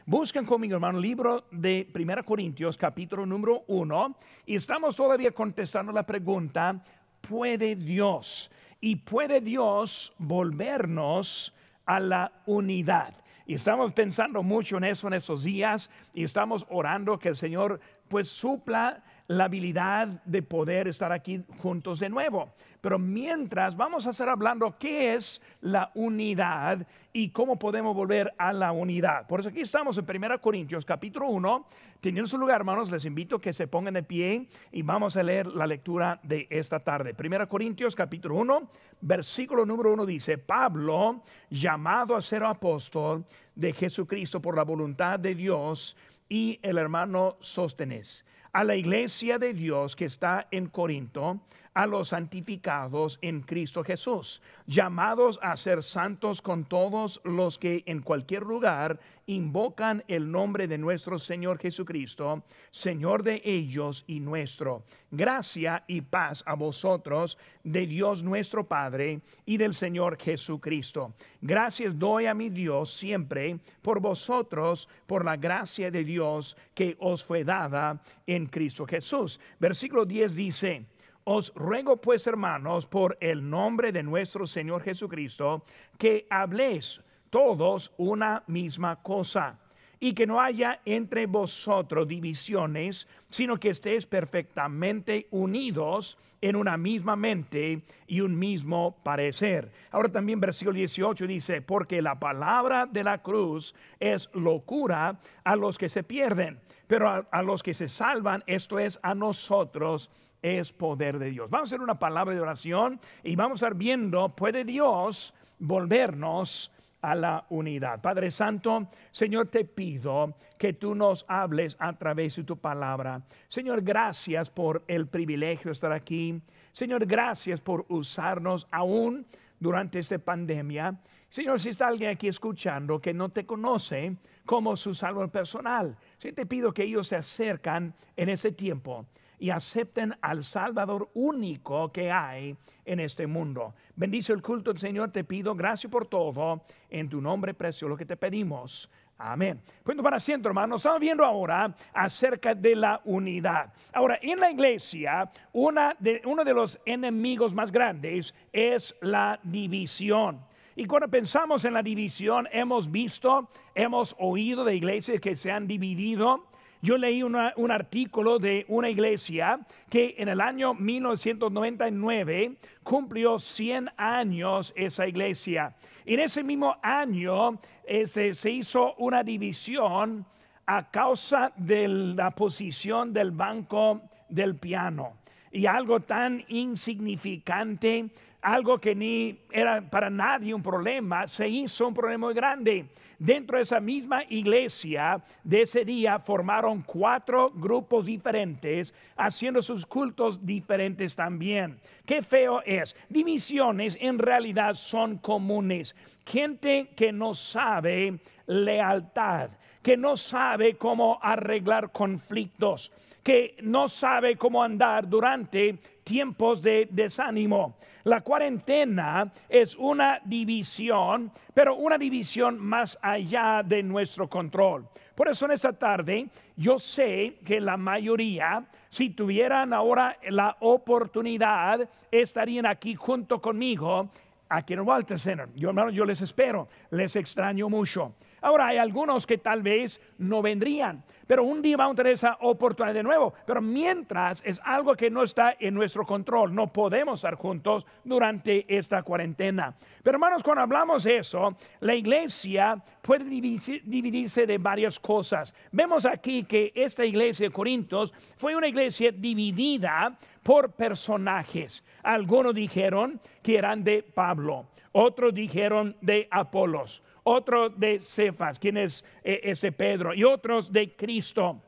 Busquen conmigo, hermano, libro de 1 Corintios, capítulo número 1, y estamos todavía contestando la pregunta, ¿puede Dios? Y puede Dios volvernos a la unidad. Y estamos pensando mucho en eso en estos días y estamos orando que el Señor pues supla la habilidad de poder estar aquí juntos de nuevo. Pero mientras vamos a estar hablando qué es la unidad y cómo podemos volver a la unidad. Por eso aquí estamos en 1 Corintios capítulo 1. Teniendo su lugar, hermanos, les invito a que se pongan de pie y vamos a leer la lectura de esta tarde. 1 Corintios capítulo 1, versículo número 1 dice: Pablo, llamado a ser apóstol de Jesucristo por la voluntad de Dios, y el hermano Sóstenes, a la iglesia de Dios que está en Corinto, a los santificados en Cristo Jesús, llamados a ser santos con todos los que en cualquier lugar invocan el nombre de nuestro Señor Jesucristo, Señor de ellos y nuestro. Gracia y paz a vosotros de Dios nuestro Padre y del Señor Jesucristo. Gracias doy a mi Dios siempre por vosotros, por la gracia de Dios que os fue dada en Cristo Jesús. Versículo 10 dice: Os ruego pues, hermanos, por el nombre de nuestro Señor Jesucristo, que habléis todos una misma cosa, y que no haya entre vosotros divisiones, sino que estéis perfectamente unidos en una misma mente y un mismo parecer. Ahora también versículo 18 dice: Porque la palabra de la cruz es locura a los que se pierden, pero a los que se salvan, esto es, a nosotros, es poder de Dios. Vamos a hacer una palabra de oración y vamos a estar viendo, ¿puede Dios volvernos a la unidad? Padre Santo, Señor, te pido que tú nos hables a través de tu palabra. Señor, gracias por el privilegio de estar aquí. Señor, gracias por usarnos aún durante esta pandemia. Señor, si está alguien aquí escuchando que no te conoce como su salvador personal, sí te pido que ellos se acercan en ese tiempo y acepten al Salvador único que hay en este mundo. Bendice el culto del Señor, te pido, gracias por todo, en tu nombre precioso lo que te pedimos. Amén. Pues para asiento, hermanos, estamos viendo ahora acerca de la unidad. Ahora, en la iglesia, uno de los enemigos más grandes es la división. Y cuando pensamos en la división, hemos oído de iglesias que se han dividido. Yo leí un artículo de una iglesia que en el año 1999 cumplió 100 años esa iglesia. En ese mismo año se hizo una división a causa de la posición del banco del piano. Y algo tan insignificante, algo que ni era para nadie un problema, se hizo un problema muy grande. Dentro de esa misma iglesia de ese día formaron 4 grupos diferentes, haciendo sus cultos diferentes también. Qué feo es. Divisiones en realidad son comunes. Gente que no sabe lealtad, que no sabe cómo arreglar conflictos, que no sabe cómo andar durante tiempos de desánimo. La cuarentena es una división, pero una división más allá de nuestro control. Por eso en esta tarde yo sé que la mayoría, si tuvieran ahora la oportunidad, estarían aquí junto conmigo aquí en el Walter Center. Yo les espero, les extraño mucho. Ahora hay algunos que tal vez no vendrían, pero un día vamos a tener esa oportunidad de nuevo. Pero mientras es algo que no está en nuestro control, no podemos estar juntos durante esta cuarentena. Pero hermanos, cuando hablamos de eso, la iglesia puede dividirse de varias cosas. Vemos aquí que esta iglesia de Corintios fue una iglesia dividida por personajes. Algunos dijeron que eran de Pablo, otros dijeron de Apolos, otros de Cefas, quien es ese Pedro, y otros de Cristo.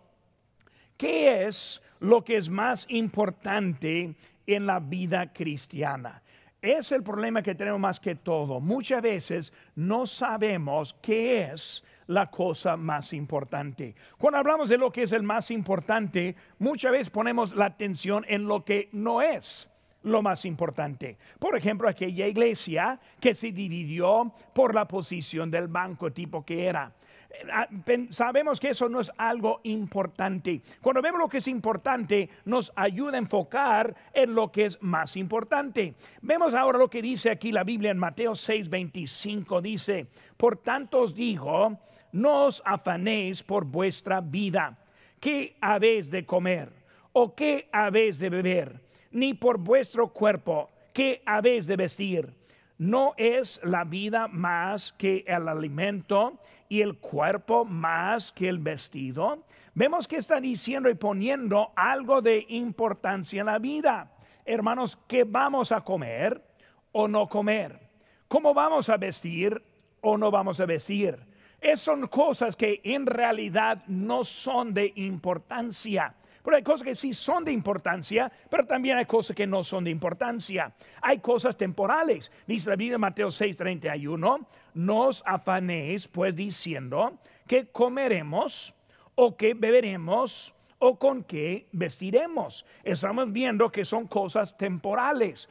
¿Qué es lo que es más importante en la vida cristiana? Es el problema que tenemos más que todo. Muchas veces no sabemos qué es la cosa más importante. Cuando hablamos de lo que es el más importante, muchas veces ponemos la atención en lo que no es lo más importante. Por ejemplo, aquella iglesia que se dividió por la posición del banco, tipo que era. Sabemos que eso no es algo importante. Cuando vemos lo que es importante, nos ayuda a enfocar en lo que es más importante. Vemos ahora lo que dice aquí la Biblia en Mateo 6:25. Dice: por tanto os digo, no os afanéis por vuestra vida, qué habéis de comer o qué habéis de beber, ni por vuestro cuerpo, qué habéis de vestir. ¿No es la vida más que el alimento y el cuerpo más que el vestido? Vemos que está diciendo y poniendo algo de importancia en la vida. Hermanos, ¿qué vamos a comer o no comer? ¿Cómo vamos a vestir o no vamos a vestir? Esas son cosas que en realidad no son de importancia. Pero hay cosas que sí son de importancia, pero también hay cosas que no son de importancia. Hay cosas temporales. Dice la Biblia en Mateo 6:31, no os afanéis pues diciendo que comeremos o que beberemos o con qué vestiremos. Estamos viendo que son cosas temporales.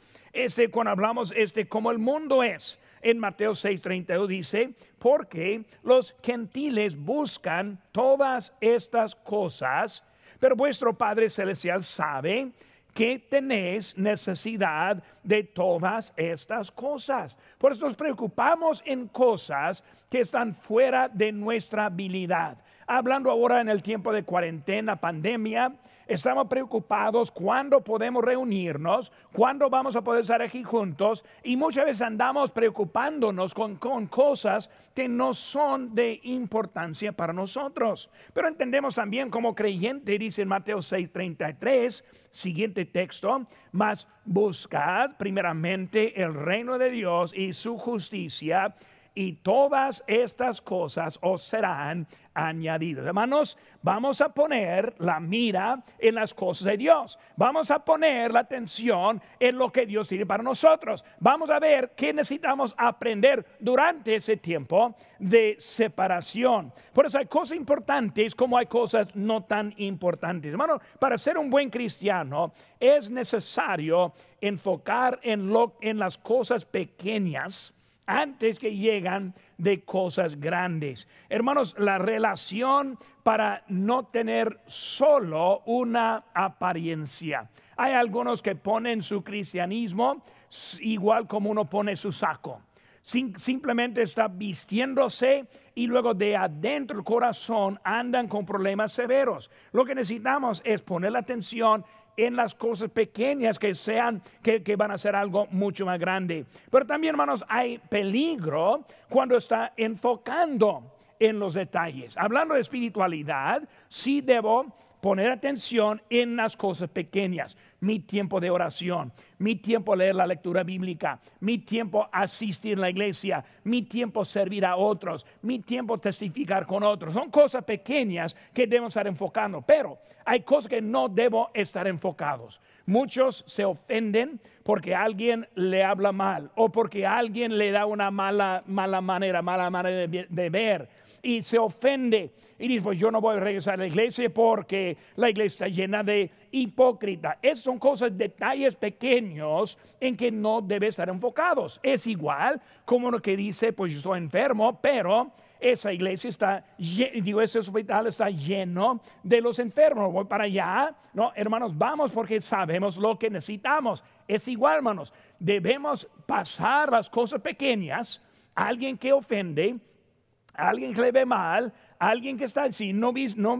Cuando hablamos como el mundo es. En Mateo 6:32 dice, porque los gentiles buscan todas estas cosas, pero vuestro Padre Celestial sabe que tenéis necesidad de todas estas cosas. Por eso nos preocupamos en cosas que están fuera de nuestra habilidad. Hablando ahora en el tiempo de cuarentena, pandemia, estamos preocupados cuándo podemos reunirnos, cuándo vamos a poder estar aquí juntos, y muchas veces andamos preocupándonos con cosas que no son de importancia para nosotros. Pero entendemos también como creyente, dice en Mateo 6:33, siguiente texto, mas buscad primeramente el reino de Dios y su justicia, y todas estas cosas os serán añadidas. Hermanos, vamos a poner la mira en las cosas de Dios. Vamos a poner la atención en lo que Dios tiene para nosotros. Vamos a ver qué necesitamos aprender durante ese tiempo de separación. Por eso hay cosas importantes como hay cosas no tan importantes. Hermano, para ser un buen cristiano es necesario enfocar en las cosas pequeñas antes que llegan de cosas grandes. Hermanos, la relación para no tener solo una apariencia. Hay algunos que ponen su cristianismo igual como uno pone su saco. Simplemente está vistiéndose y luego de adentro del corazón andan con problemas severos. Lo que necesitamos es poner la atención en las cosas pequeñas que van a ser algo mucho más grande. Pero también, hermanos, hay peligro cuando está enfocando en los detalles. Hablando de espiritualidad, sí debo poner atención en las cosas pequeñas. Mi tiempo de oración, mi tiempo leer la lectura bíblica, mi tiempo asistir a la iglesia, mi tiempo servir a otros, mi tiempo testificar con otros. Son cosas pequeñas que debemos estar enfocando, pero hay cosas que no debo estar enfocados. Muchos se ofenden porque alguien le habla mal o porque alguien le da una mala manera de ver. Y se ofende y dice, pues yo no voy a regresar a la iglesia porque la iglesia está llena de hipócritas. Esas son cosas, detalles pequeños en que no debe estar enfocados. Es igual como uno que dice, pues yo estoy enfermo, pero esa iglesia ese hospital está lleno de los enfermos. Voy para allá. No, hermanos, vamos porque sabemos lo que necesitamos. Es igual, hermanos. Debemos pasar las cosas pequeñas. Alguien que ofende, alguien que le ve mal, alguien que está así, no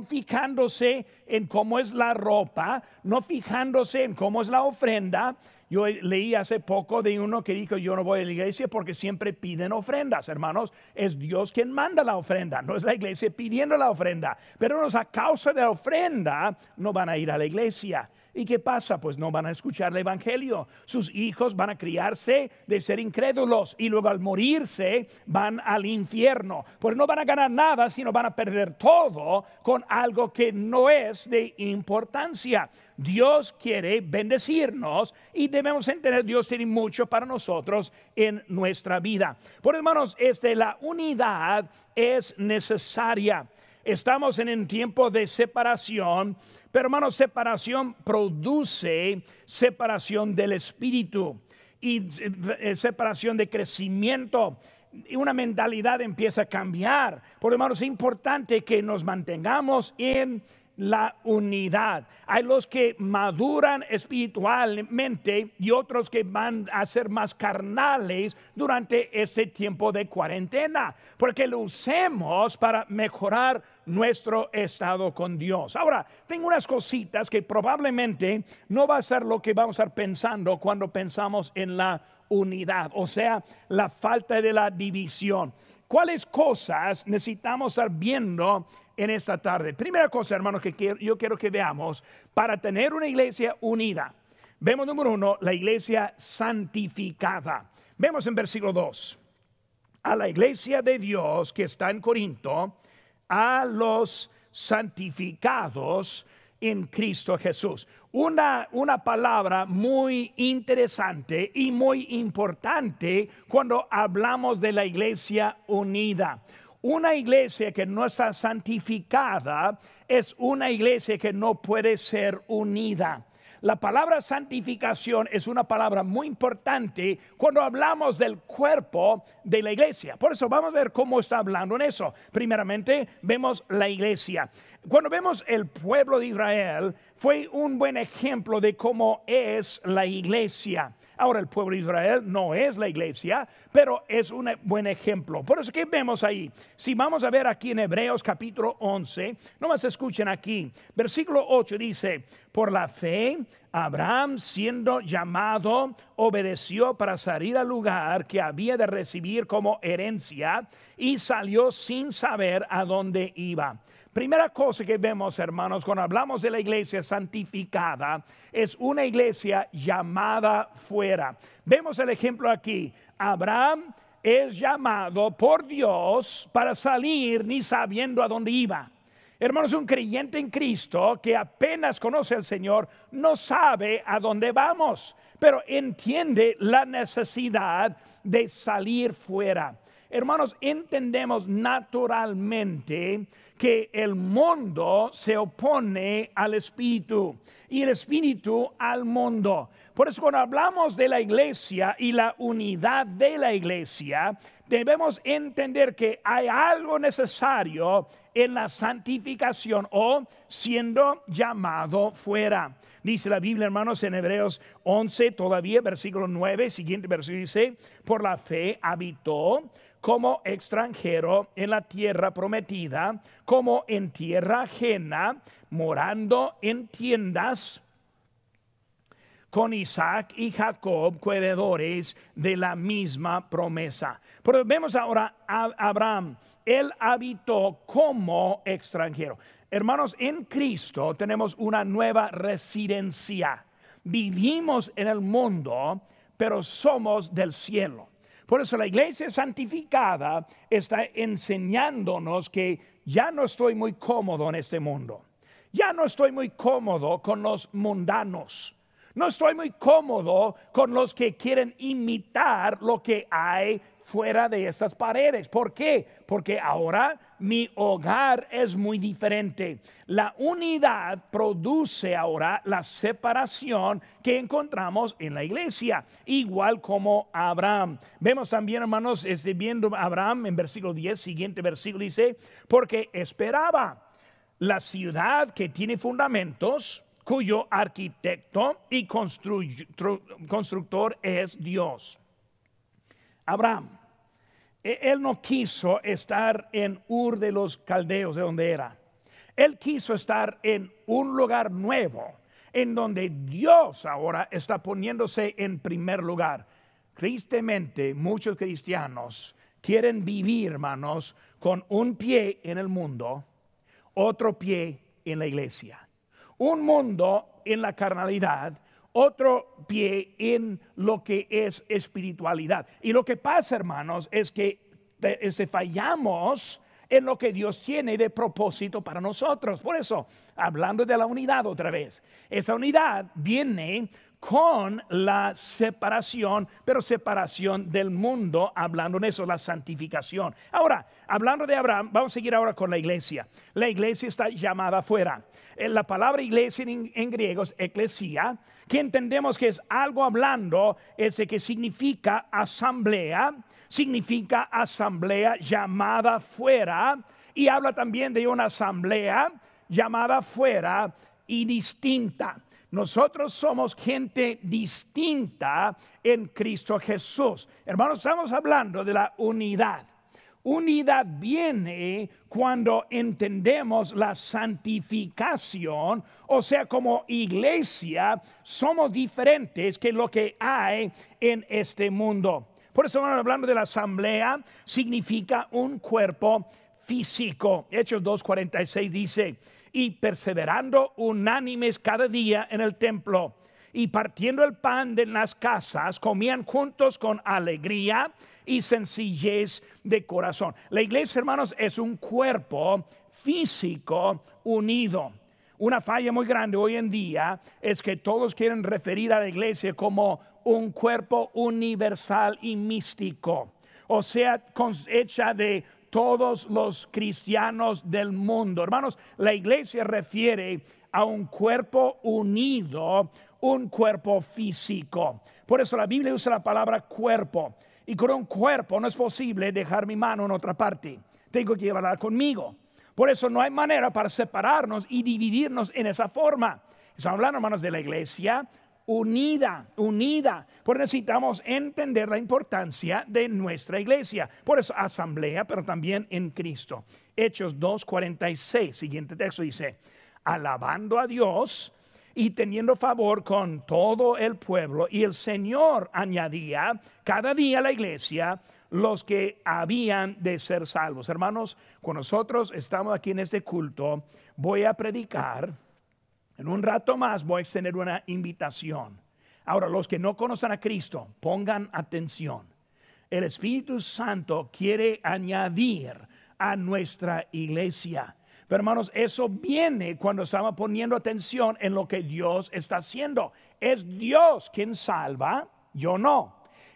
fijándose en cómo es la ropa, no fijándose en cómo es la ofrenda. Yo leí hace poco de uno que dijo, yo no voy a la iglesia porque siempre piden ofrendas. Hermanos, es Dios quien manda la ofrenda, no es la iglesia pidiendo la ofrenda. Pero a causa de la ofrenda no van a ir a la iglesia. ¿Y qué pasa? Pues no van a escuchar el evangelio. Sus hijos van a criarse de ser incrédulos y luego al morirse van al infierno. Pues no van a ganar nada, sino van a perder todo con algo que no es de importancia. Dios quiere bendecirnos y debemos entender, Dios tiene mucho para nosotros en nuestra vida. Por hermanos, la unidad es necesaria. Estamos en un tiempo de separación, pero hermanos, separación produce separación del espíritu y separación de crecimiento. Y una mentalidad empieza a cambiar. Por lo hermanos, es importante que nos mantengamos en la unidad. Hay los que maduran espiritualmente y otros que van a ser más carnales durante este tiempo de cuarentena, porque lo usemos para mejorar nuestro estado con Dios. Ahora, tengo unas cositas que probablemente no va a ser lo que vamos a estar pensando cuando pensamos en la unidad, o sea, la falta de la división. ¿Cuáles cosas necesitamos estar viendo en esta tarde? Primera cosa, hermanos, que yo quiero que veamos para tener una iglesia unida. Vemos, número 1, la iglesia santificada. Vemos en versículo 2. A la iglesia de Dios que está en Corinto, a los santificados en Cristo Jesús. Una palabra muy interesante y muy importante cuando hablamos de la iglesia unida. Una iglesia que no está santificada es una iglesia que no puede ser unida. La palabra santificación es una palabra muy importante cuando hablamos del cuerpo de la iglesia. Por eso vamos a ver cómo está hablando en eso. Primeramente vemos la iglesia. Cuando vemos el pueblo de Israel, fue un buen ejemplo de cómo es la iglesia. Ahora, el pueblo de Israel no es la iglesia, pero es un buen ejemplo. Por eso, ¿qué vemos ahí? Si vamos a ver aquí en Hebreos capítulo 11, nomás escuchen aquí. Versículo 8 dice: por la fe, Abraham, siendo llamado, obedeció para salir al lugar que había de recibir como herencia y salió sin saber a dónde iba. Primera cosa que vemos, hermanos, cuando hablamos de la iglesia santificada, es una iglesia llamada fuera. Vemos el ejemplo aquí. Abraham es llamado por Dios para salir ni sabiendo a dónde iba. Hermanos, un creyente en Cristo que apenas conoce al Señor no sabe a dónde vamos, pero entiende la necesidad de salir fuera. Hermanos, entendemos naturalmente que el mundo se opone al espíritu y el espíritu al mundo. Por eso cuando hablamos de la iglesia y la unidad de la iglesia, debemos entender que hay algo necesario en la santificación o siendo llamado fuera. Dice la Biblia, hermanos, en Hebreos 11, todavía versículo 9, siguiente versículo dice: por la fe habitó como extranjero en la tierra prometida, como en tierra ajena, morando en tiendas con Isaac y Jacob, coheredores de la misma promesa. Pero vemos ahora a Abraham. Él habitó como extranjero. Hermanos, en Cristo tenemos una nueva residencia. Vivimos en el mundo, pero somos del cielo. Por eso la iglesia santificada está enseñándonos que ya no estoy muy cómodo en este mundo. Ya no estoy muy cómodo con los mundanos. No estoy muy cómodo con los que quieren imitar lo que hay fuera de estas paredes. ¿Por qué? Porque ahora mi hogar es muy diferente. La unidad produce ahora la separación que encontramos en la iglesia, igual como Abraham. Vemos también, hermanos, viendo a Abraham en versículo 10, siguiente versículo dice: porque esperaba la ciudad que tiene fundamentos, cuyo arquitecto y constructor es Dios. Abraham, él no quiso estar en Ur de los Caldeos, de donde era. Él quiso estar en un lugar nuevo, en donde Dios ahora está poniéndose en primer lugar. Tristemente, muchos cristianos quieren vivir, hermanos, con un pie en el mundo, otro pie en la iglesia. Un mundo en la carnalidad, otro pie en lo que es espiritualidad. Y lo que pasa, hermanos, es que fallamos en lo que Dios tiene de propósito para nosotros. Por eso, hablando de la unidad otra vez, esa unidad viene con la separación, pero separación del mundo, hablando de eso, la santificación. Ahora, hablando de Abraham, vamos a seguir ahora con la iglesia. La iglesia está llamada afuera. La palabra iglesia en griego es eclesia, que entendemos que es algo hablando, es de que significa asamblea llamada fuera, y habla también de una asamblea llamada fuera y distinta. Nosotros somos gente distinta en Cristo Jesús. Hermanos, estamos hablando de la unidad. Unidad viene cuando entendemos la santificación, o sea, como iglesia somos diferentes que lo que hay en este mundo. Por eso, hablando de la asamblea, significa un cuerpo físico. Hechos 2:46 dice: y perseverando unánimes cada día en el templo, y partiendo el pan de las casas, comían juntos con alegría y sencillez de corazón. La iglesia, hermanos, es un cuerpo físico unido. Una falla muy grande hoy en día es que todos quieren referir a la iglesia como un cuerpo universal y místico, o sea, hecha de todos los cristianos del mundo. Hermanos, la iglesia refiere a un cuerpo unido, un cuerpo físico. Por eso la Biblia usa la palabra cuerpo. Y con un cuerpo no es posible dejar mi mano en otra parte. Tengo que llevarla conmigo. Por eso no hay manera para separarnos y dividirnos en esa forma. Estamos hablando, hermanos, de la iglesia unida. Por eso necesitamos entender la importancia de nuestra iglesia. Por eso asamblea, pero también en Cristo. Hechos 2:46, siguiente texto dice: alabando a Dios y teniendo favor con todo el pueblo, y el Señor añadía cada día a la iglesia los que habían de ser salvos. Hermanos, cuando nosotros estamos aquí en este culto, voy a predicar. En un rato más voy a extender una invitación. Ahora, los que no conocen a Cristo, pongan atención. El Espíritu Santo quiere añadir a nuestra iglesia. Pero, hermanos, eso viene cuando estamos poniendo atención en lo que Dios está haciendo. Es Dios quien salva, yo no.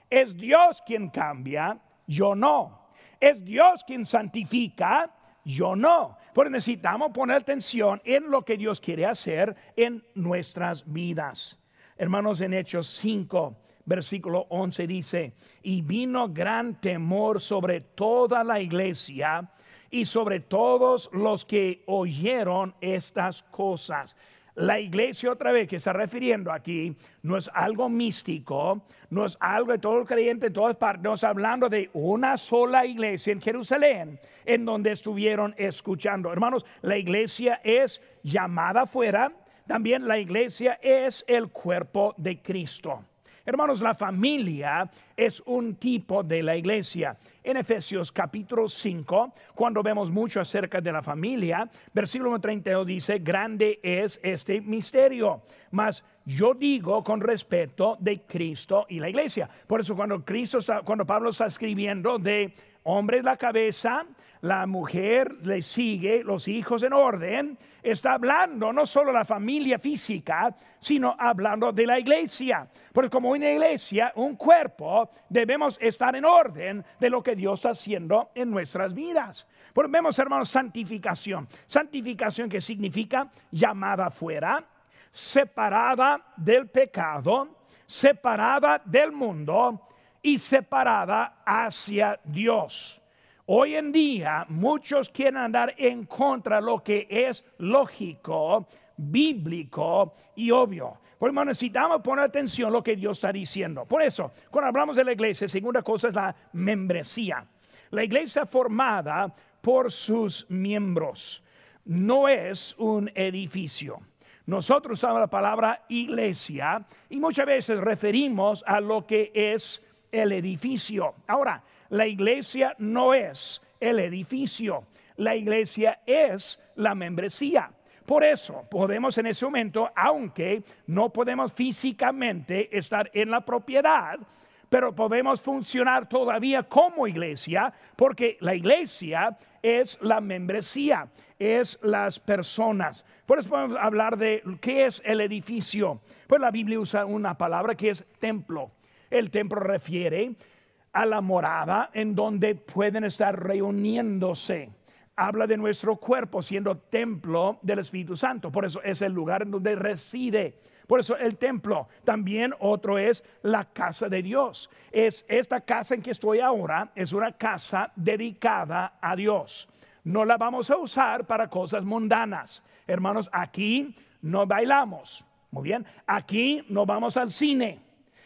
Es Dios quien cambia, yo no. Es Dios quien santifica, yo no. Pero necesitamos poner atención en lo que Dios quiere hacer en nuestras vidas. Hermanos, en Hechos 5, versículo 11 dice: y vino gran temor sobre toda la iglesia y sobre todos los que oyeron estas cosas. La iglesia, otra vez, que está refiriendo aquí, no es algo místico, no es algo de todo el creyente en todas partes. Nos hablando de una sola iglesia en Jerusalén, en donde estuvieron escuchando. Hermanos, la iglesia es llamada afuera. También la iglesia es el cuerpo de Cristo. Hermanos, la familia es un tipo de la iglesia. En Efesios capítulo 5, cuando vemos mucho acerca de la familia, versículo 32 dice: grande es este misterio, mas yo digo con respeto de Cristo y la iglesia. Por eso cuando Pablo está escribiendo de hombre la cabeza, la mujer le sigue, los hijos en orden, está hablando no solo de la familia física, sino hablando de la iglesia. Porque como una iglesia, un cuerpo, debemos estar en orden de lo que Dios está haciendo en nuestras vidas. Porque vemos, hermanos, santificación. Santificación, que significa llamada afuera, separada del pecado, separada del mundo y separada hacia Dios. Hoy en día muchos quieren andar en contra de lo que es lógico, bíblico y obvio. Por eso necesitamos poner atención a lo que Dios está diciendo. Por eso, cuando hablamos de la iglesia, segunda cosa es la membresía. La iglesia formada por sus miembros no es un edificio. Nosotros usamos la palabra iglesia y muchas veces referimos a lo que es el edificio. Ahora, la iglesia no es el edificio. La iglesia es la membresía. Por eso podemos en ese momento, aunque no podemos físicamente estar en la propiedad, pero podemos funcionar todavía como iglesia, porque la iglesia es la membresía, es las personas. Por eso podemos hablar de qué es el edificio. Pues la Biblia usa una palabra que es templo. El templo refiere a la morada en donde pueden estar reuniéndose. Habla de nuestro cuerpo siendo templo del Espíritu Santo. Por eso es el lugar en donde reside. Por eso el templo. También otro es la casa de Dios. Es esta casa en que estoy ahora, es una casa dedicada a Dios. No la vamos a usar para cosas mundanas. Hermanos, aquí no bailamos. Muy bien. Aquí no vamos al cine.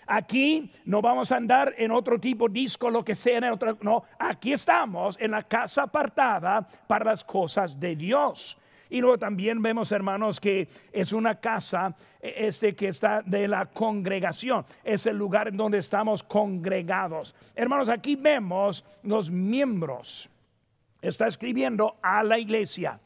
Aquí no vamos a andar en otro tipo de disco, lo que sea. No, aquí estamos en la casa apartada para las cosas de Dios. Y luego también vemos, hermanos, que es una casa que está de la congregación. Es el lugar en donde estamos congregados. Hermanos, aquí vemos los miembros. Está escribiendo a la iglesia.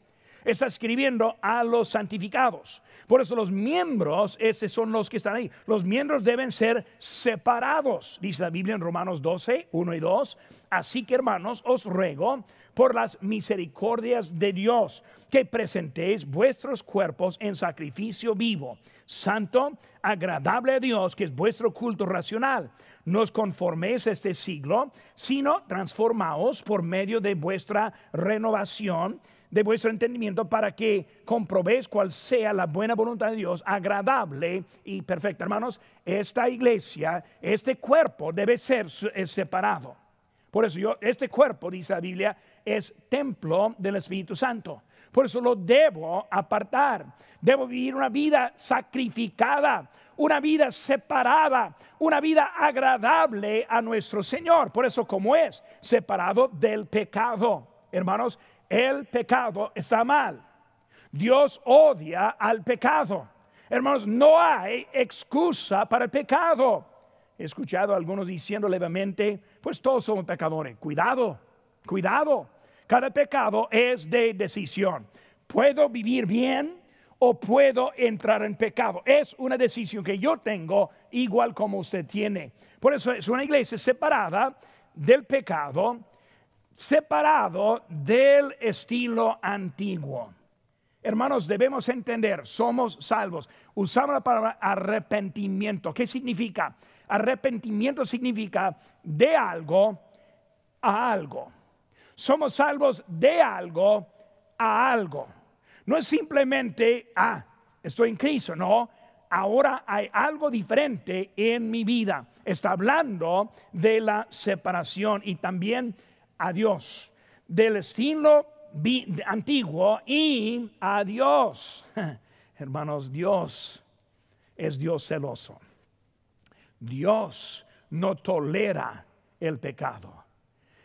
Está escribiendo a los santificados. Por eso los miembros, esos son los que están ahí. Los miembros deben ser separados, dice la Biblia en Romanos 12, 1 y 2. Así que, hermanos, os ruego por las misericordias de Dios que presentéis vuestros cuerpos en sacrificio vivo, santo, agradable a Dios, que es vuestro culto racional. No os conforméis a este siglo, sino transformaos por medio de vuestra renovación de vuestro entendimiento, para que comprobéis cuál sea la buena voluntad de Dios, agradable y perfecta. Hermanos, esta iglesia, este cuerpo debe ser separado. Por eso este cuerpo, dice la Biblia, es templo del Espíritu Santo. Por eso lo debo apartar. Debo vivir una vida sacrificada, una vida separada, una vida agradable a nuestro Señor. Por eso, como es separado del pecado, hermanos, el pecado está mal. Dios odia al pecado. Hermanos, no hay excusa para el pecado. He escuchado a algunos diciendo levemente, pues todos somos pecadores. Cuidado, cuidado. Cada pecado es de decisión. ¿Puedo vivir bien o puedo entrar en pecado? Es una decisión que yo tengo, igual como usted tiene. Por eso es una iglesia separada del pecado, separado del estilo antiguo. Hermanos, debemos entender, somos salvos. Usamos la palabra arrepentimiento. ¿Qué significa? Arrepentimiento significa de algo a algo. Somos salvos de algo a algo. No es simplemente, estoy en Cristo. No, ahora hay algo diferente en mi vida. Está hablando de la separación y también a Dios, del estilo antiguo y a Dios. Hermanos, Dios es Dios celoso. Dios no tolera el pecado.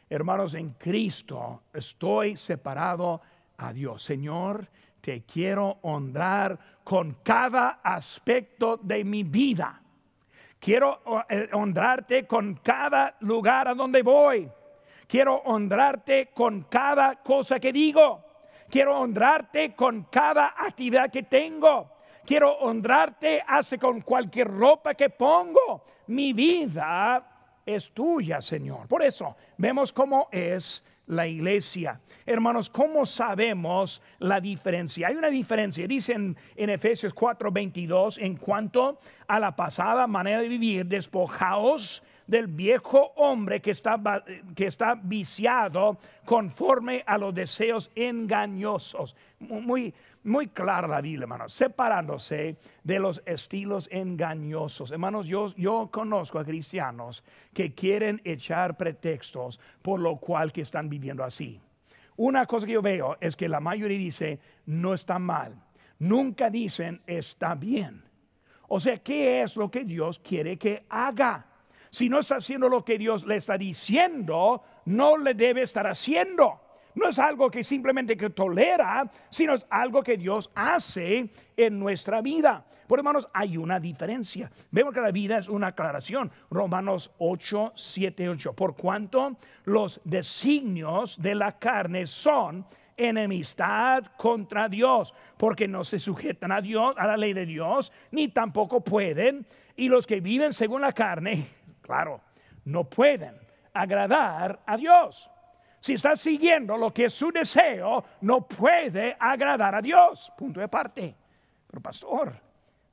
Hermanos, en Cristo estoy separado a Dios. Señor, te quiero honrar con cada aspecto de mi vida. Quiero honrarte con cada lugar a donde voy. Quiero honrarte con cada cosa que digo. Quiero honrarte con cada actividad que tengo. Quiero honrarte hasta con cualquier ropa que pongo. Mi vida es tuya, Señor. Por eso vemos cómo es la iglesia. Hermanos, ¿cómo sabemos la diferencia? Hay una diferencia, dicen en Efesios 4:22, en cuanto a la pasada manera de vivir, despojaos del viejo hombre que está viciado conforme a los deseos engañosos. Muy clara la Biblia, hermanos, separándose de los estilos engañosos. Hermanos, yo conozco a cristianos que quieren echar pretextos por lo cual que están viviendo así. Una cosa que yo veo es que la mayoría dice no está mal. Nunca dicen está bien. O sea, ¿qué es lo que Dios quiere que haga? Si no está haciendo lo que Dios le está diciendo, no le debe estar haciendo. No es algo que simplemente que tolera, sino es algo que Dios hace en nuestra vida. Por hermanos, hay una diferencia. Vemos que la vida es una aclaración. Romanos 8, 7, 8. Por cuanto los designios de la carne son enemistad contra Dios, porque no se sujetan a Dios, a la ley de Dios, ni tampoco pueden. Y los que viven según la carne, claro, no pueden agradar a Dios. Si está siguiendo lo que es su deseo, no puede agradar a Dios. Punto de parte. Pero pastor,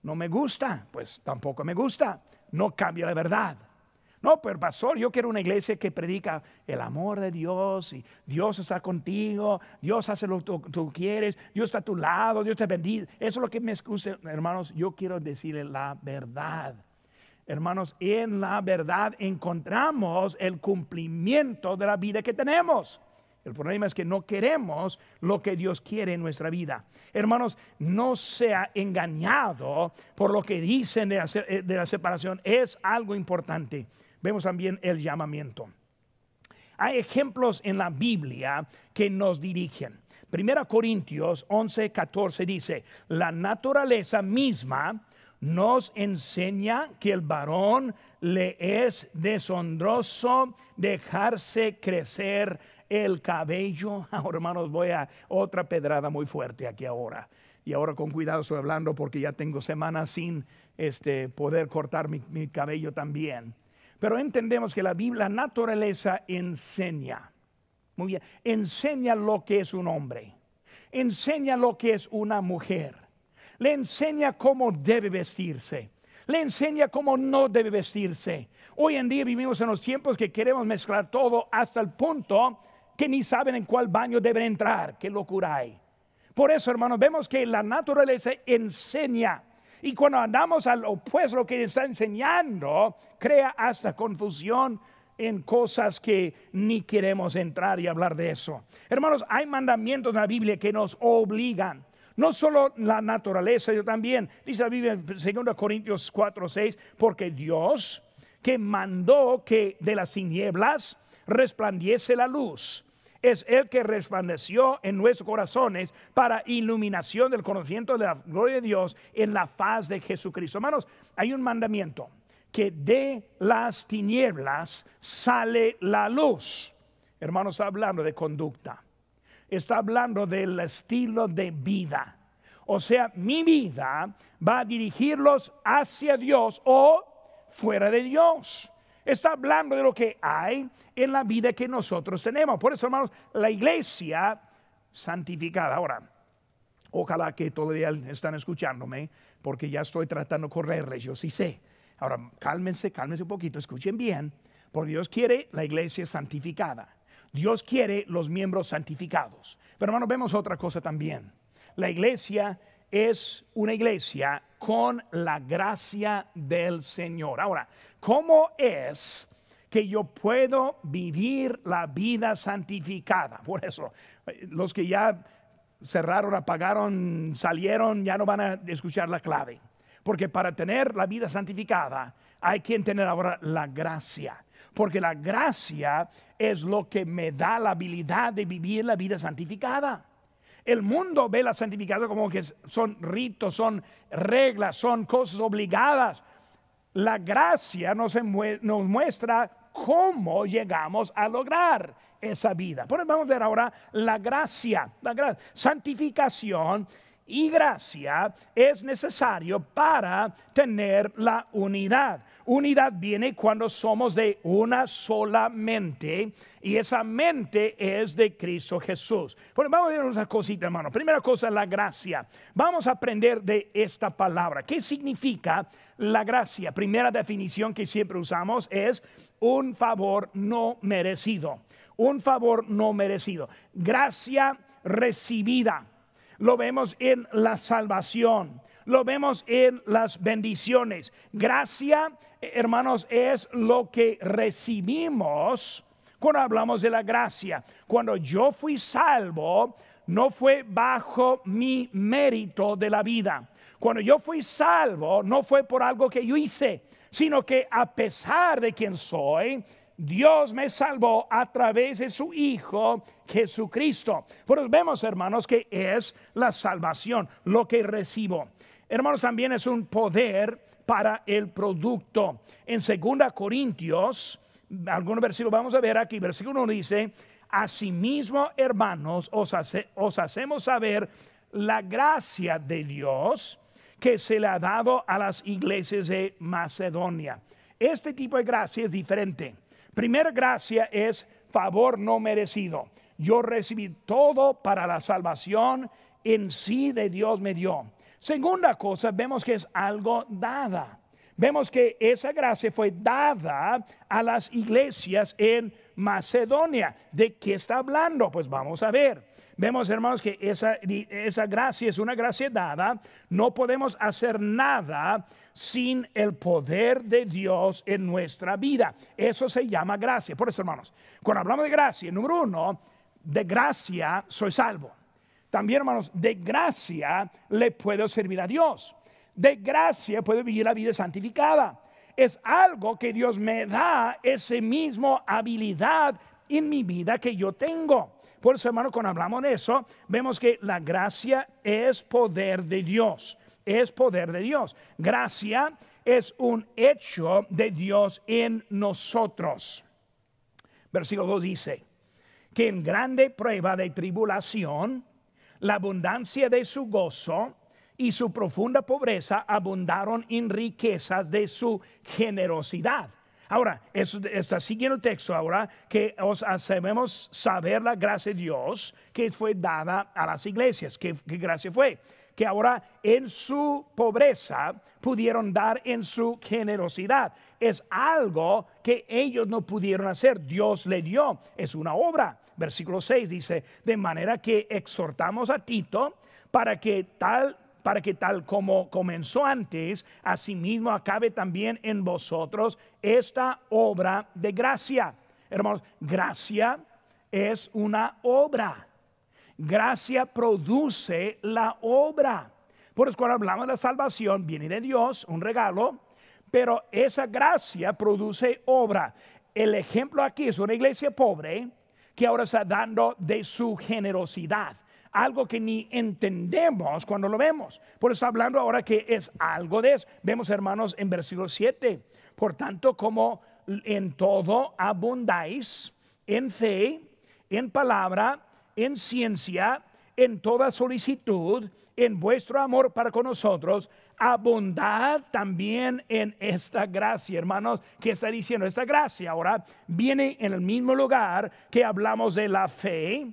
no me gusta. Pues tampoco me gusta. No cambia la verdad. No, pero pastor, yo quiero una iglesia que predica el amor de Dios y Dios está contigo, Dios hace lo que tú quieres, Dios está a tu lado, Dios te bendice. Eso es lo que me gusta, hermanos. Yo quiero decirle la verdad. Hermanos, en la verdad encontramos el cumplimiento de la vida que tenemos. El problema es que no queremos lo que Dios quiere en nuestra vida. Hermanos, no sea engañado por lo que dicen de la separación. Es algo importante. Vemos también el llamamiento. Hay ejemplos en la Biblia que nos dirigen. 1 Corintios 11:14 dice: la naturaleza misma nos enseña que el varón le es deshonroso dejarse crecer el cabello. Ahora, hermanos, voy a otra pedrada muy fuerte aquí ahora. Y ahora con cuidado estoy hablando porque ya tengo semanas sin poder cortar mi cabello también. Pero entendemos que la Biblia, la naturaleza enseña. Muy bien, enseña lo que es un hombre. Enseña lo que es una mujer. Le enseña cómo debe vestirse. Le enseña cómo no debe vestirse. Hoy en día vivimos en los tiempos que queremos mezclar todo hasta el punto que ni saben en cuál baño deben entrar. Qué locura hay. Por eso, hermanos, vemos que la naturaleza enseña. Y cuando andamos al opuesto lo que está enseñando, crea hasta confusión en cosas que ni queremos entrar y hablar de eso. Hermanos, hay mandamientos en la Biblia que nos obligan. No solo la naturaleza, yo también. Dice la Biblia en 2 Corintios 4:6, porque Dios que mandó que de las tinieblas resplandiese la luz, es el que resplandeció en nuestros corazones para iluminación del conocimiento de la gloria de Dios en la faz de Jesucristo. Hermanos, hay un mandamiento, que de las tinieblas sale la luz. Hermanos, está hablando de conducta. Está hablando del estilo de vida. O sea, mi vida va a dirigirlos hacia Dios o fuera de Dios. Está hablando de lo que hay en la vida que nosotros tenemos. Por eso, hermanos, la iglesia santificada. Ahora, ojalá que todavía están escuchándome, porque ya estoy tratando de correrles, yo sí sé. Ahora, cálmense un poquito, escuchen bien, porque Dios quiere la iglesia santificada. Dios quiere los miembros santificados. Pero hermanos, vemos otra cosa también. La iglesia es una iglesia con la gracia del Señor. Ahora, ¿cómo es que yo puedo vivir la vida santificada? Por eso, los que ya cerraron, apagaron, salieron, ya no van a escuchar la clave. Porque para tener la vida santificada hay que tener ahora la gracia. Porque la gracia es lo que me da la habilidad de vivir la vida santificada. El mundo ve la santificación como que son ritos, son reglas, son cosas obligadas. La gracia nos muestra cómo llegamos a lograr esa vida. Pues vamos a ver ahora la gracia. Santificación y gracia es necesario para tener la unidad. Unidad viene cuando somos de una sola mente, y esa mente es de Cristo Jesús. Bueno, vamos a ver una cosita, hermano. Primera cosa, la gracia. Vamos a aprender de esta palabra. ¿Qué significa la gracia? Primera definición que siempre usamos es un favor no merecido. Un favor no merecido. Gracia recibida. Lo vemos en la salvación, lo vemos en las bendiciones. Gracia, hermanos, es lo que recibimos cuando hablamos de la gracia. Cuando yo fui salvo, no fue bajo mi mérito de la vida. Cuando yo fui salvo, no fue por algo que yo hice, sino que a pesar de quien soy, Dios me salvó a través de su Hijo Jesucristo. Pues vemos, hermanos, que es la salvación, lo que recibo. Hermanos, también es un poder para el producto. En 2 Corintios, algunos versículos vamos a ver aquí. Versículo 1 dice: asimismo, hermanos, os hacemos saber la gracia de Dios que se le ha dado a las iglesias de Macedonia. este tipo de gracia es diferente. Primera gracia es favor no merecido. Yo recibí todo para la salvación en sí de Dios me dio. Segunda cosa, vemos que es algo dada. Vemos que esa gracia fue dada a las iglesias en Macedonia. ¿De qué está hablando? Pues vamos a ver. Vemos, hermanos, que esa gracia es una gracia dada. No podemos hacer nada sin el poder de Dios en nuestra vida. Eso se llama gracia. Por eso, hermanos, cuando hablamos de gracia, número uno, de gracia soy salvo. También, hermanos, de gracia le puedo servir a Dios. De gracia puedo vivir la vida santificada. Es algo que Dios me da, ese mismo habilidad en mi vida que yo tengo. Por eso, hermano, cuando hablamos de eso, vemos que la gracia es poder de Dios. Es poder de Dios. Gracia es un hecho de Dios en nosotros. Versículo 2 dice que en grande prueba de tribulación, la abundancia de su gozo y su profunda pobreza abundaron en riquezas de su generosidad. Ahora, eso está siguiendo el texto ahora, que os hacemos saber la gracia de Dios que fue dada a las iglesias. ¿Qué gracia fue? Que ahora en su pobreza pudieron dar en su generosidad. Es algo que ellos no pudieron hacer, Dios le dio, es una obra. Versículo 6 dice, de manera que exhortamos a Tito para que tal como comenzó antes, asimismo acabe también en vosotros esta obra de gracia. Hermanos, gracia es una obra. Gracia produce la obra. Por eso cuando hablamos de la salvación, viene de Dios, un regalo, pero esa gracia produce obra. El ejemplo aquí es una iglesia pobre que ahora está dando de su generosidad. Algo que ni entendemos cuando lo vemos. Por eso hablando ahora que es algo de eso. Vemos, hermanos, en versículo 7. Por tanto, como en todo abundáis, en fe, en palabra, en ciencia, en toda solicitud, en vuestro amor para con nosotros, abundad también en esta gracia. Hermanos, ¿qué está diciendo? Esta gracia ahora viene en el mismo lugar que hablamos de la fe,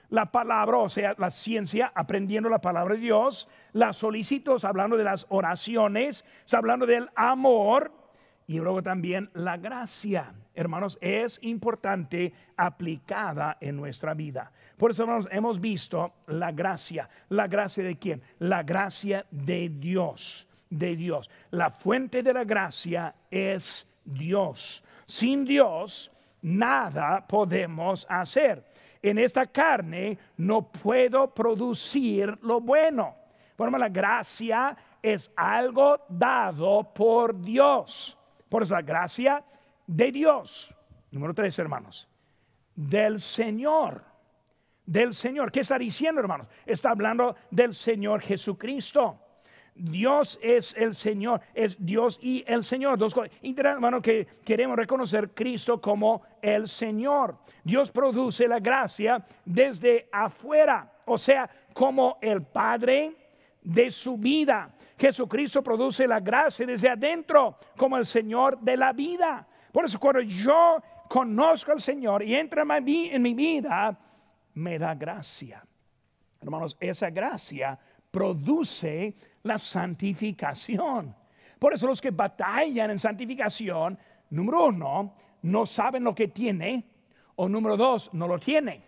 la palabra, o sea, la ciencia, aprendiendo la palabra de Dios, las solicitos, hablando de las oraciones, está hablando del amor, y luego también la gracia. Hermanos, es importante aplicada en nuestra vida. Por eso, hermanos, hemos visto la gracia. ¿La gracia de quién? La gracia de Dios, de Dios. La fuente de la gracia es Dios. Sin Dios, nada podemos hacer. En esta carne no puedo producir lo bueno. Por ejemplo, la gracia es algo dado por Dios. Por eso la gracia de Dios. Número 3, hermanos. Del Señor. Del Señor. ¿Qué está diciendo, hermanos? Está hablando del Señor Jesucristo. Dios es el Señor, es Dios y el Señor. Dos cosas. Hermano, que queremos reconocer Cristo como el Señor. Dios produce la gracia desde afuera, o sea, como el Padre de su vida. Jesucristo produce la gracia desde adentro, como el Señor de la vida. Por eso cuando yo conozco al Señor y entra en mi vida, me da gracia. Hermanos, esa gracia produce la santificación. Por eso los que batallan en santificación, número 1, no saben lo que tiene, o número 2, no lo tiene.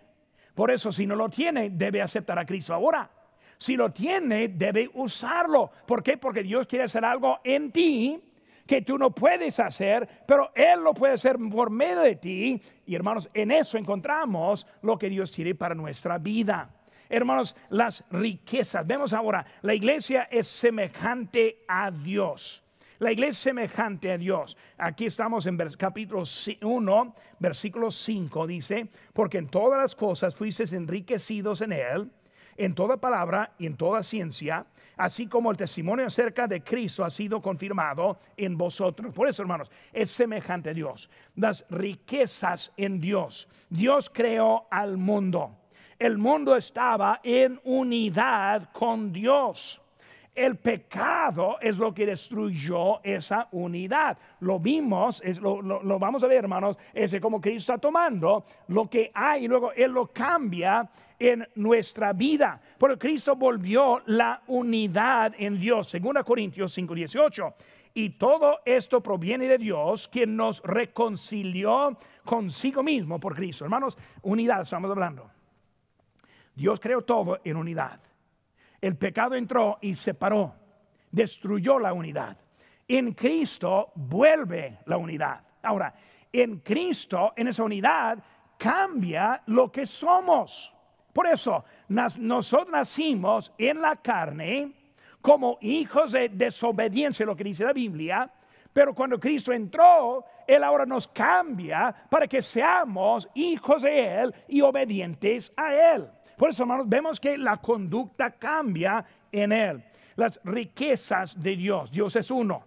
Por eso si no lo tiene, debe aceptar a Cristo ahora. Si lo tiene, debe usarlo. ¿Por qué? Porque Dios quiere hacer algo en ti que tú no puedes hacer, pero Él lo puede hacer por medio de ti. Y hermanos, en eso encontramos lo que Dios quiere para nuestra vida. Hermanos, las riquezas. Vemos ahora, la iglesia es semejante a Dios. La iglesia es semejante a Dios. Aquí estamos en capítulo 1, versículo 5. Dice, porque en todas las cosas fuisteis enriquecidos en Él, en toda palabra y en toda ciencia, así como el testimonio acerca de Cristo ha sido confirmado en vosotros. Por eso, hermanos, es semejante a Dios. Las riquezas en Dios. Dios creó al mundo. El mundo estaba en unidad con Dios. El pecado es lo que destruyó esa unidad. Lo vimos, lo vamos a ver, hermanos, es como Cristo está tomando lo que hay y luego Él lo cambia en nuestra vida. Porque Cristo volvió la unidad en Dios. 2 Corintios 5:18. Y todo esto proviene de Dios, quien nos reconcilió consigo mismo por Cristo. Hermanos, unidad estamos hablando. Dios creó todo en unidad. El pecado entró y separó, destruyó la unidad. En Cristo vuelve la unidad. Ahora, en Cristo, en esa unidad, cambia lo que somos. Por eso, nosotros nacimos en la carne como hijos de desobediencia, lo que dice la Biblia. Pero cuando Cristo entró, Él ahora nos cambia para que seamos hijos de Él y obedientes a Él. Por eso, hermanos, vemos que la conducta cambia en Él. Las riquezas de Dios. Dios es uno.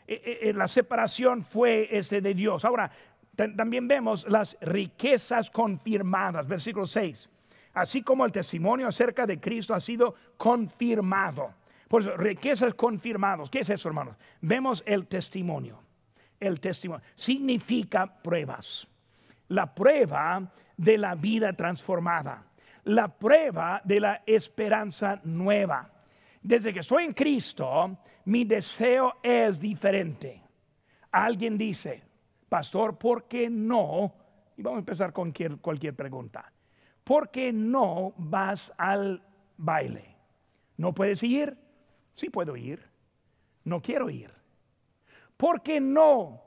La separación fue de Dios. Ahora, también vemos las riquezas confirmadas. Versículo 6. Así como el testimonio acerca de Cristo ha sido confirmado. Por eso, riquezas confirmadas. ¿Qué es eso, hermanos? Vemos el testimonio. El testimonio significa pruebas. La prueba de la vida transformada. La prueba de la esperanza nueva. Desde que estoy en Cristo, mi deseo es diferente. Alguien dice, pastor, ¿por qué no? Y vamos a empezar con cualquier pregunta. ¿Por qué no vas al baile? ¿No puedes ir? Sí puedo ir. No quiero ir. ¿Por qué no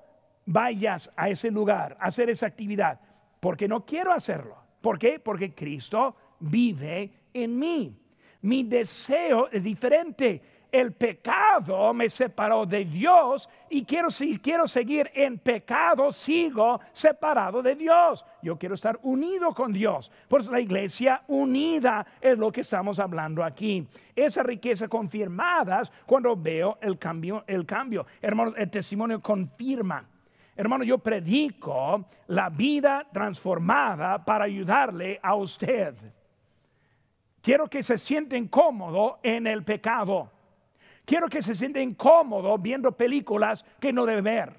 vayas a ese lugar, a hacer esa actividad? Porque no quiero hacerlo. ¿Por qué? Porque Cristo vive en mí. Mi deseo es diferente. El pecado me separó de Dios y si quiero seguir en pecado, sigo separado de Dios. Yo quiero estar unido con Dios. Por eso la iglesia unida es lo que estamos hablando aquí. Esa riqueza confirmadas cuando veo el cambio. Hermanos, el testimonio confirma. Hermano, yo predico la vida transformada para ayudarle a usted. Quiero que se sienta incómodo en el pecado. Quiero que se sienta incómodo viendo películas que no debe ver.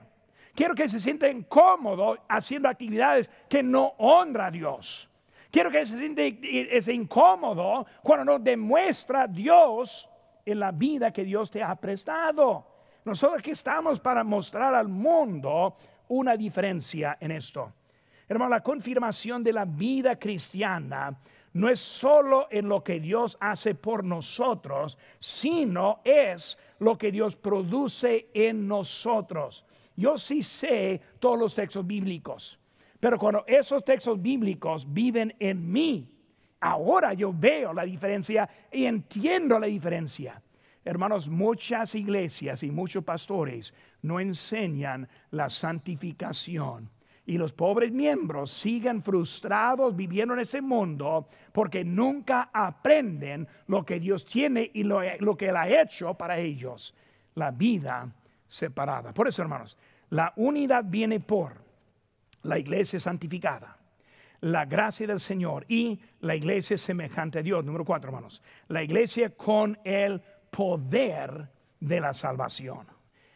Quiero que se sienta incómodo haciendo actividades que no honra a Dios. Quiero que se sienta incómodo cuando no demuestra a Dios en la vida que Dios te ha prestado. Nosotros aquí estamos para mostrar al mundo una diferencia en esto. Hermano, la confirmación de la vida cristiana no es solo en lo que Dios hace por nosotros, sino es lo que Dios produce en nosotros. Yo sí sé todos los textos bíblicos, pero cuando esos textos bíblicos viven en mí, ahora yo veo la diferencia y entiendo la diferencia. Hermanos, muchas iglesias y muchos pastores no enseñan la santificación. Y los pobres miembros siguen frustrados viviendo en ese mundo porque nunca aprenden lo que Dios tiene y lo que Él ha hecho para ellos. La vida separada. Por eso, hermanos, la unidad viene por la iglesia santificada, la gracia del Señor y la iglesia semejante a Dios. Número 4, hermanos. La iglesia con el poder de la salvación.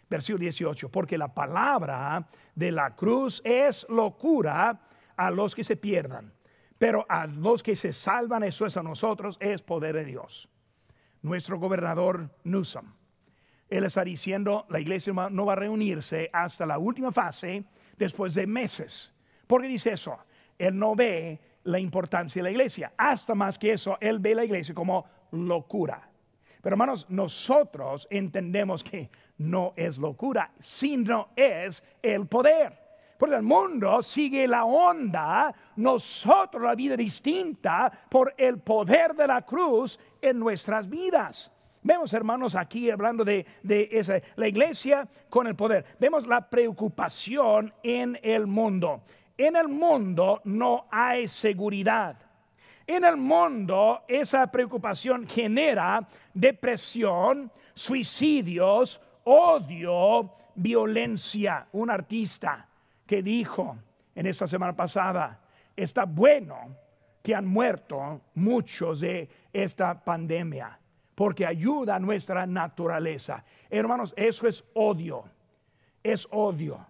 Versículo 18, porque la palabra de la cruz es locura a los que se pierdan, pero a los que se salvan, eso es a nosotros, es poder de Dios. Nuestro gobernador Newsom, él está diciendo, la iglesia no va a reunirse hasta la última fase, después de meses. ¿Por qué dice eso? Él no ve la importancia de la iglesia. Hasta más que eso, él ve la iglesia como locura. Pero hermanos, nosotros entendemos que no es locura, sino es el poder. Porque el mundo sigue la onda, nosotros la vida distinta por el poder de la cruz en nuestras vidas. Vemos, hermanos, aquí hablando de la iglesia con el poder. Vemos la preocupación en el mundo. En el mundo no hay seguridad. En el mundo esa preocupación genera depresión, suicidios, odio, violencia. Un artista que dijo en esta semana pasada, está bueno que han muerto muchos de esta pandemia, porque ayuda a nuestra naturaleza. Hermanos, eso es odio. Es odio.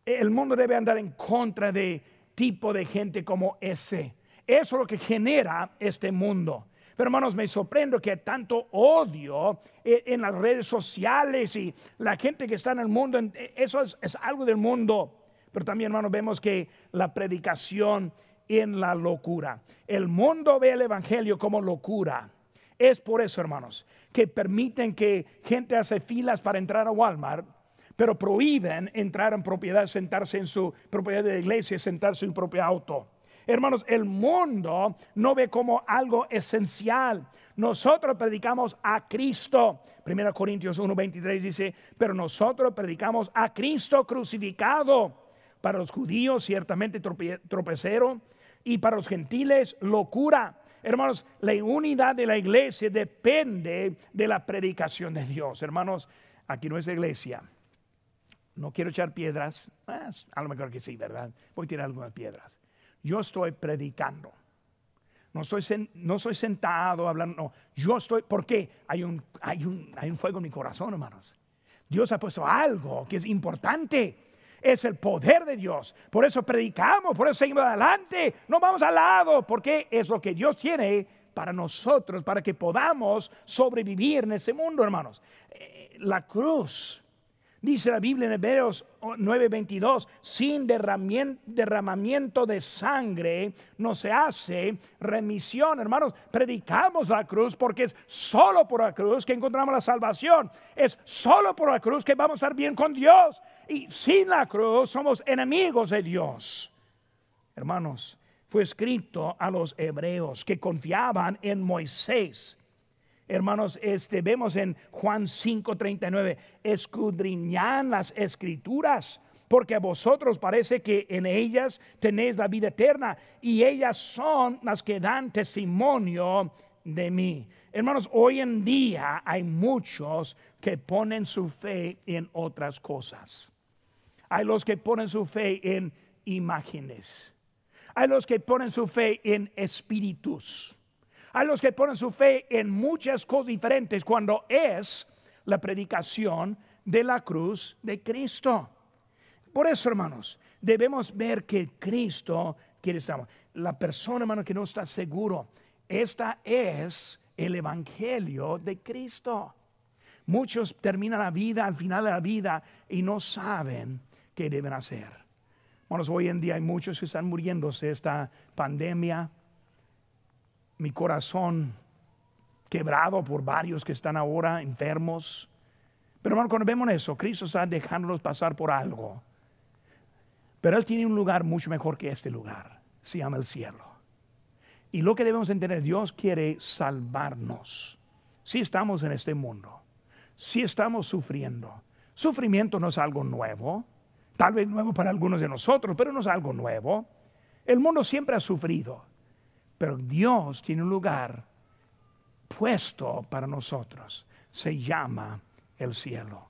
El mundo debe andar en contra de tipo de gente como ese. Eso es lo que genera este mundo. Pero hermanos, me sorprendo que tanto odio en las redes sociales y la gente que está en el mundo, eso es algo del mundo. Pero también, hermanos, vemos que la predicación en la locura. El mundo ve el evangelio como locura. Es por eso, hermanos, que permiten que gente hace filas para entrar a Walmart, pero prohíben entrar en propiedad, sentarse en su propiedad de la iglesia, sentarse en su propio auto. Hermanos, el mundo no ve como algo esencial. Nosotros predicamos a Cristo. 1 Corintios 1:23 dice, pero nosotros predicamos a Cristo crucificado. Para los judíos ciertamente tropezero y para los gentiles locura. Hermanos, la unidad de la iglesia depende de la predicación de Dios. Hermanos, aquí no es iglesia. No quiero echar piedras. A lo mejor que sí, ¿verdad? Voy a tirar algunas piedras. Yo estoy predicando. No soy sentado hablando. No, yo estoy, porque hay un fuego en mi corazón, hermanos. Dios ha puesto algo que es importante. Es el poder de Dios. Por eso predicamos, por eso seguimos adelante. No vamos al lado, porque es lo que Dios tiene para nosotros, para que podamos sobrevivir en ese mundo, hermanos. La cruz. Dice la Biblia en Hebreos 9:22, sin derramamiento de sangre no se hace remisión. Hermanos, predicamos la cruz porque es solo por la cruz que encontramos la salvación. Es solo por la cruz que vamos a estar bien con Dios. Y sin la cruz somos enemigos de Dios. Hermanos, fue escrito a los hebreos que confiaban en Moisés. Hermanos, vemos en Juan 5:39, escudriñad las escrituras, porque a vosotros parece que en ellas tenéis la vida eterna, y ellas son las que dan testimonio de mí. Hermanos, hoy en día hay muchos que ponen su fe en otras cosas. Hay los que ponen su fe en imágenes. Hay los que ponen su fe en espíritus. Hay los que ponen su fe en muchas cosas diferentes cuando es la predicación de la cruz de Cristo. Por eso, hermanos, debemos ver que Cristo quiere estar. La persona, hermano, que no está seguro, esta es el evangelio de Cristo. Muchos terminan la vida, al final de la vida, y no saben qué deben hacer. Hermanos, hoy en día hay muchos que están muriéndose esta pandemia. Mi corazón quebrado por varios que están ahora enfermos. Pero hermano, cuando vemos eso, Cristo está dejándonos pasar por algo. Pero Él tiene un lugar mucho mejor que este lugar. Se llama el cielo. Y lo que debemos entender, Dios quiere salvarnos. Si estamos en este mundo, si estamos sufriendo. Sufrimiento no es algo nuevo. Tal vez nuevo para algunos de nosotros, pero no es algo nuevo. El mundo siempre ha sufrido. Pero Dios tiene un lugar puesto para nosotros. Se llama el cielo.